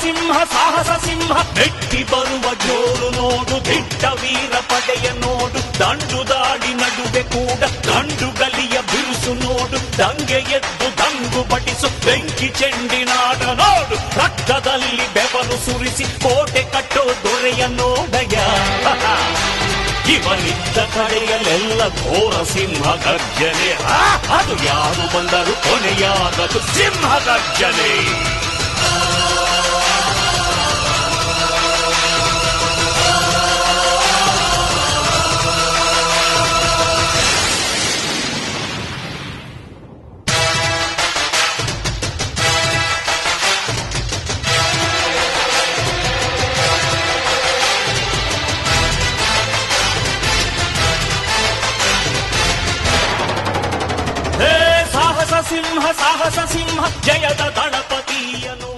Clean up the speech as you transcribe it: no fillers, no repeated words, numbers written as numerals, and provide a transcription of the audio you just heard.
ಸಿಂಹ ಸಾಹಸ ಸಿಂಹ ಮೆಟ್ಟಿ ಬರುವ ಜೋರು ನೋಡು, ದಿಟ್ಟ ವೀರ ಪಡೆಯ ನೋಡು, ದಂಡು ದಾಡಿ ನಡುವೆ ಕೂಡ ದಂಡುಗಲಿಯ ಬಿರುಸು ನೋಡು, ದಂಗೆ ಎದ್ದು ದಂಗು ಬಡಿಸು ಬೆಂಕಿ ಚೆಂಡಿನಾಡ ನೋಡು, ರಕ್ತದಲ್ಲಿ ಬೆವರು ಸುರಿಸಿ ಕೋಟೆ ಕಟ್ಟೋ ದೊರೆಯ ನೋಡಯ. ಇವನಿದ್ದ ಕಡೆಯಲ್ಲೆಲ್ಲ ಘೋರ ಸಿಂಹ ಗರ್ಜನೆ, ಅದು ಯಾರು ಬಂದರು ಕೊನೆಯಾಗದು ಸಿಂಹ ಗರ್ಜನೆ. ಸಾಹಸ ಸಿಂಹ ಜಯದ ದಳಪತಿಯನು